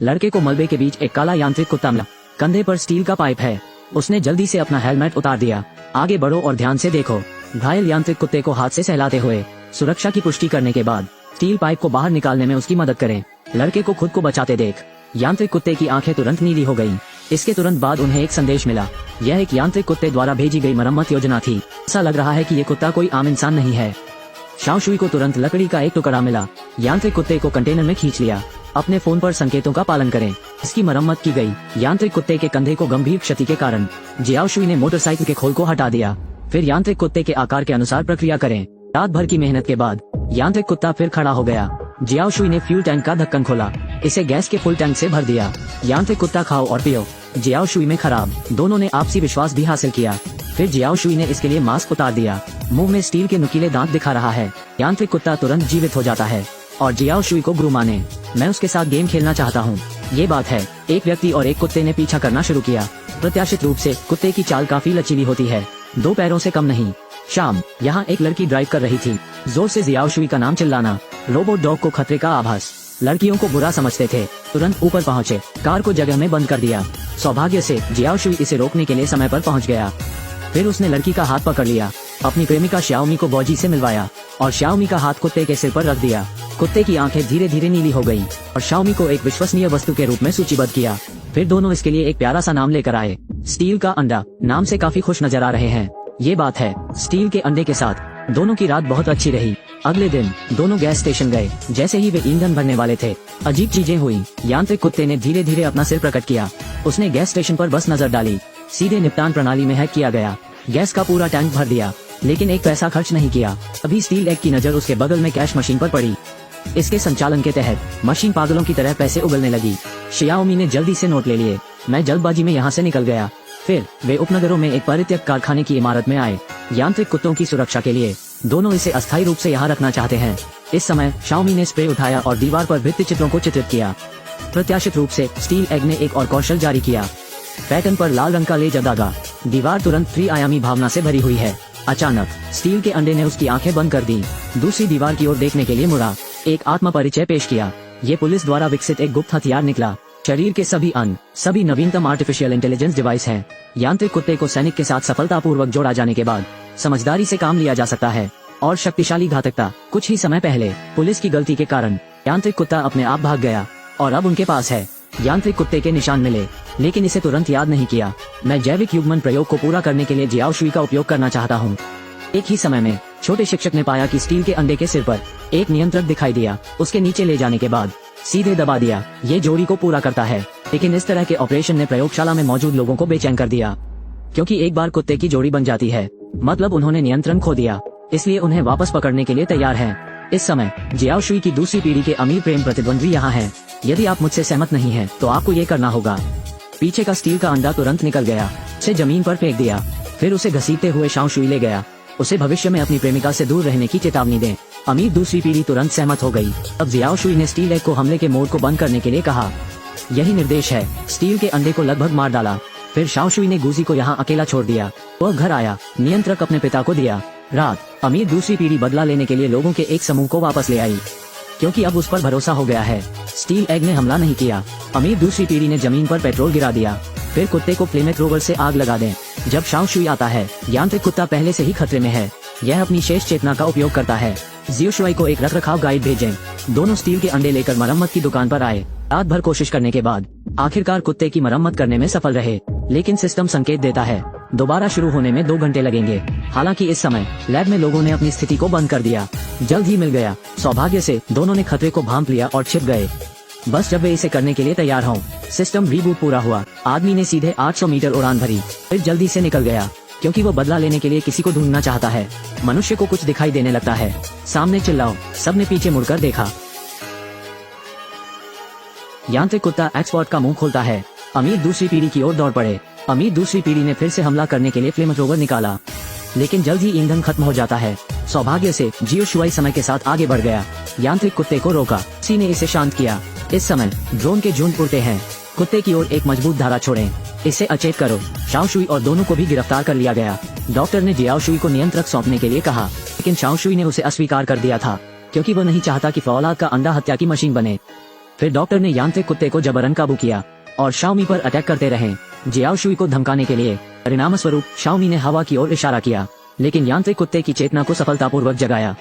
लड़के को मलबे के बीच एक काला यांत्रिक कुत्ता मिला। कंधे पर स्टील का पाइप है। उसने जल्दी से अपना हेलमेट उतार दिया। आगे बढ़ो और ध्यान से देखो। घायल यांत्रिक कुत्ते को हाथ से सहलाते हुए सुरक्षा की पुष्टि करने के बाद स्टील पाइप को बाहर निकालने में उसकी मदद करें। लड़के को खुद को बचाते देख यांत्रिक कुत्ते की आंखें तुरंत नीली हो गईं। इसके तुरंत बाद उन्हें एक संदेश मिला। यह एक यांत्रिक कुत्ते द्वारा भेजी गई मरम्मत योजना थी। ऐसा लग रहा है कि ये कुत्ता कोई आम इंसान नहीं है। शाओशुई को तुरंत लकड़ी का एक टुकड़ा मिला। यांत्रिक कुत्ते को कंटेनर में खींच लिया। अपने फोन पर संकेतों का पालन करें। इसकी मरम्मत की गई। यांत्रिक कुत्ते के कंधे को गंभीर क्षति के कारण जियाओशुई ने मोटरसाइकिल के खोल को हटा दिया। फिर यांत्रिक कुत्ते के आकार के अनुसार प्रक्रिया करें। रात भर की मेहनत के बाद यांत्रिक कुत्ता फिर खड़ा हो गया। जियाओशुई ने फ्यूल टैंक का ढक्कन खोला। इसे गैस के फुल टैंक से भर दिया। यांत्रिक कुत्ता खाओ और पियो। जियाओशुई में खराब। दोनों ने आपसी विश्वास भी हासिल किया। फिर जियाओशुई ने इसके लिए मास्क उतार दिया। मुंह में स्टील के नुकीले दांत दिखा रहा है। यांत्रिक कुत्ता तुरंत जीवित हो जाता है और जियाओशुई को गुरु माने। मैं उसके साथ गेम खेलना चाहता हूँ। ये बात है। एक व्यक्ति और एक कुत्ते ने पीछा करना शुरू किया। प्रत्याशित रूप से कुत्ते की चाल काफी लचीली होती है। 2 पैरों से कम नहीं। शाम, यहाँ एक लड़की ड्राइव कर रही थी। जोर से जियाओशुई का नाम चिल्लाना। रोबोट डॉग को खतरे का आभास। लड़कियों को बुरा समझते थे। तुरंत ऊपर पहुँचे। कार को जगह में बंद कर दिया। सौभाग्य से जियाओशुई इसे रोकने के लिए समय पर पहुँच गया। फिर उसने लड़की का हाथ पकड़ लिया। अपनी प्रेमिका श्याओमी को बॉजी से मिलवाया और श्याओमी का हाथ कुत्ते के सिर पर रख दिया। कुत्ते की आंखें धीरे धीरे नीली हो गईं और श्याओमी को एक विश्वसनीय वस्तु के रूप में सूचीबद्ध किया। फिर दोनों इसके लिए एक प्यारा सा नाम लेकर आए। स्टील का अंडा। नाम से काफी खुश नजर आ रहे हैं। ये बात है। स्टील के अंडे के साथ दोनों की रात बहुत अच्छी रही। अगले दिन दोनों गैस स्टेशन गए। जैसे ही वे ईंधन भरने वाले थे, अजीब चीजें हुई। यांत्रिक कुत्ते ने धीरे धीरे अपना सिर प्रकट किया। उसने गैस स्टेशन पर बस नजर डाली। सीधे निपटान प्रणाली में हैक किया गया। गैस का पूरा टैंक भर दिया, लेकिन एक पैसा खर्च नहीं किया। अभी स्टील एग की नजर उसके बगल में कैश मशीन पर पड़ी। इसके संचालन के तहत मशीन पागलों की तरह पैसे उगलने लगी। शियाओमी ने जल्दी से नोट ले लिए। मैं जल्दबाजी में यहाँ से निकल गया। फिर वे उपनगरों में एक परित्यक्त कारखाने की इमारत में आए। यांत्रिक कुत्तों की सुरक्षा के लिए दोनों इसे अस्थायी रूप से यहाँ रखना चाहते हैं। इस समय शाओमी ने स्प्रे उठाया और दीवार पर भित्ति चित्रों को चित्रित किया। प्रत्याशित रूप से स्टील एग ने एक और कौशल जारी किया। पैटर्न पर लाल रंग का लेजर दागा। दीवार तुरंत 3 आयामी भावना से भरी हुई है। अचानक स्टील के अंडे ने उसकी आंखें बंद कर दी। दूसरी दीवार की ओर देखने के लिए मुड़ा। एक आत्म परिचय पेश किया। ये पुलिस द्वारा विकसित एक गुप्त हथियार निकला। शरीर के सभी अंग, सभी नवीनतम आर्टिफिशियल इंटेलिजेंस डिवाइस हैं। यांत्रिक कुत्ते को सैनिक के साथ सफलतापूर्वक जोड़ा जाने के बाद समझदारी से काम लिया जा सकता है और शक्तिशाली घातकता। कुछ ही समय पहले पुलिस की गलती के कारण यांत्रिक कुत्ता अपने आप भाग गया और अब उनके पास है। यांत्रिक कुत्ते के निशान मिले, लेकिन इसे तुरंत याद नहीं किया। मैं जैविक युग्मन प्रयोग को पूरा करने के लिए जियाओशुई का उपयोग करना चाहता हूँ। एक ही समय में छोटे शिक्षक ने पाया कि स्टील के अंडे के सिर पर एक नियंत्रक दिखाई दिया। उसके नीचे ले जाने के बाद सीधे दबा दिया। ये जोड़ी को पूरा करता है, लेकिन इस तरह के ऑपरेशन ने प्रयोगशाला में मौजूद लोगों को बेचैन कर दिया। क्योंकि एक बार कुत्ते की जोड़ी बन जाती है, मतलब उन्होंने नियंत्रण खो दिया। इसलिए उन्हें वापस पकड़ने के लिए तैयार हैं। इस समय जियाओशुई की दूसरी पीढ़ी के अमीर प्रेम प्रतिद्वंद्वी यहाँ हैं। यदि आप मुझसे सहमत नहीं हैं, तो आपको ये करना होगा। पीछे का स्टील का अंडा तुरंत निकल गया। उसे जमीन पर फेंक दिया। फिर उसे घसीटते हुए शाओशुई ले गया। उसे भविष्य में अपनी प्रेमिका से दूर रहने की चेतावनी दें। अमीर दूसरी पीढ़ी तुरंत सहमत हो गई। अब जियाओशुई ने स्टील एग को हमले के मोड को बंद करने के लिए कहा। यही निर्देश है। स्टील के अंडे को लगभग मार डाला। फिर शाओशुई ने गुजी को यहाँ अकेला छोड़ दिया। वह घर आया। नियंत्रक अपने पिता को दिया। रात, अमीर दूसरी पीढ़ी बदला लेने के लिए लोगों के एक समूह को वापस ले आई, क्योंकि अब उस पर भरोसा हो गया है। स्टील एग ने हमला नहीं किया। अमीर दूसरी पीढ़ी ने जमीन पर पेट्रोल गिरा दिया। फिर कुत्ते को फ्लेमेथ्रोवर से आग लगा दें। जब शाओशुई आता है, यांत्रिक कुत्ता पहले से ही खतरे में है। यह अपनी शेष चेतना का उपयोग करता है। जियाओशुई को एक रखरखाव गाइड भेजें। दोनों स्टील के अंडे लेकर मरम्मत की दुकान पर आए। रात भर कोशिश करने के बाद आखिरकार कुत्ते की मरम्मत करने में सफल रहे, लेकिन सिस्टम संकेत देता है दोबारा शुरू होने में 2 घंटे लगेंगे। हालांकि इस समय लैब में लोगों ने अपनी स्थिति को बंद कर दिया। जल्द ही मिल गया। सौभाग्य से दोनों ने खतरे को भांप लिया और छिप गए। बस जब वे इसे करने के लिए तैयार हों, सिस्टम रीबूट पूरा हुआ। आदमी ने सीधे 800 मीटर उड़ान भरी, फिर जल्दी से निकल गया, क्योंकि वो बदला लेने के लिए किसी को ढूंढना चाहता है। मनुष्य को कुछ दिखाई देने लगता है। सामने चिल्लाओ। सबने पीछे मुड़कर देखा। यांत्रिक कुत्ता एक्सपर्ट का मुंह खोलता है। अमीर दूसरी पीढ़ी की ओर दौड़ पड़े। अमीर दूसरी पीढ़ी ने फिर से हमला करने के लिए फ्लेमथ्रोवर निकाला, लेकिन जल्द ही ईंधन खत्म हो जाता है। सौभाग्य से जियाओशुई समय के साथ आगे बढ़ गया। यांत्रिक कुत्ते को रोका। किसी ने इसे शांत किया। इस समय ड्रोन के झुंड उड़ते हैं। कुत्ते की ओर एक मजबूत धारा छोड़ें। इसे अचेत करो। शाओशुई और दोनों को भी गिरफ्तार कर लिया गया। डॉक्टर ने जियाओशुई को नियंत्रक सौंपने के लिए कहा, लेकिन शाओशुई ने उसे अस्वीकार कर दिया था, क्योंकि वो नहीं चाहता कि फौलाद का अंडा हत्या की मशीन बने। फिर डॉक्टर ने यांत्रिक कुत्ते को जबरन काबू किया और शाओमी पर अटैक करते रहे जियाओ शुई को धमकाने के लिए। परिणाम स्वरूप शाओमी ने हवा की ओर इशारा किया, लेकिन यांत्रिक कुत्ते की चेतना को सफलतापूर्वक जगाया।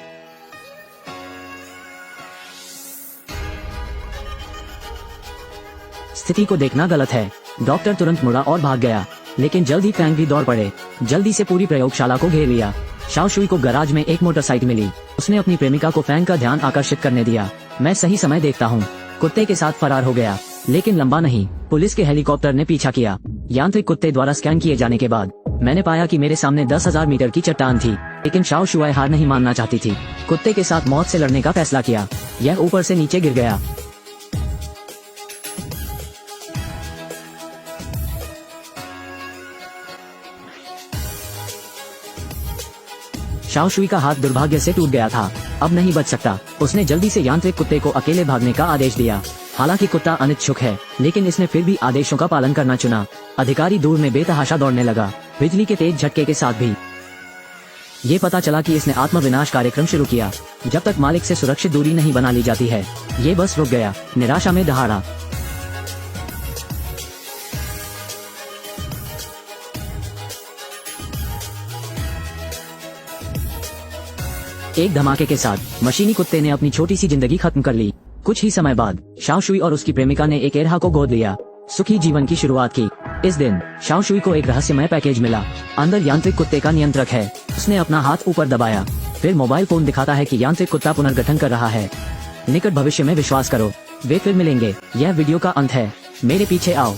स्थिति को देखना गलत है। डॉक्टर तुरंत मुड़ा और भाग गया, लेकिन जल्द ही फैंग भी दौड़ पड़े। जल्दी से पूरी प्रयोगशाला को घेर लिया। शाओ शुई को गैराज में एक मोटरसाइकिल मिली। उसने अपनी प्रेमिका को फैंग का ध्यान आकर्षित करने दिया। मैं सही समय देखता हूँ। कुत्ते के साथ फरार हो गया, लेकिन लंबा नहीं। पुलिस के हेलीकॉप्टर ने पीछा किया। यांत्रिक कुत्ते द्वारा स्कैन किए जाने के बाद मैंने पाया कि मेरे सामने 10,000 मीटर की चट्टान थी, लेकिन शाओ शुआई हार नहीं मानना चाहती थी। कुत्ते के साथ मौत से लड़ने का फैसला किया। यह ऊपर से नीचे गिर गया। शाओ शुई का हाथ दुर्भाग्य से टूट गया था। अब नहीं बच सकता। उसने जल्दी से यांत्रिक कुत्ते को अकेले भागने का आदेश दिया। हालांकि कुत्ता अनिच्छुक है, लेकिन इसने फिर भी आदेशों का पालन करना चुना। अधिकारी दूर में बेतहाशा दौड़ने लगा, बिजली के तेज झटके के साथ भी। ये पता चला कि इसने आत्मविनाश कार्यक्रम शुरू किया। जब तक मालिक से सुरक्षित दूरी नहीं बना ली जाती है, ये बस रुक गया। निराशा में दहाड़ा। एक धमाके के साथ मशीनी कुत्ते ने अपनी छोटी सी जिंदगी खत्म कर ली। कुछ ही समय बाद शाओ शुई और उसकी प्रेमिका ने एक एरहा को गोद लिया, सुखी जीवन की शुरुआत की। इस दिन शाओ शुई को एक रहस्यमय पैकेज मिला। अंदर यांत्रिक कुत्ते का नियंत्रक है। उसने अपना हाथ ऊपर दबाया, फिर मोबाइल फोन दिखाता है कि यांत्रिक कुत्ता पुनर्गठन कर रहा है। निकट भविष्य में विश्वास करो, वे फिर मिलेंगे। यह वीडियो का अंत है। मेरे पीछे आओ।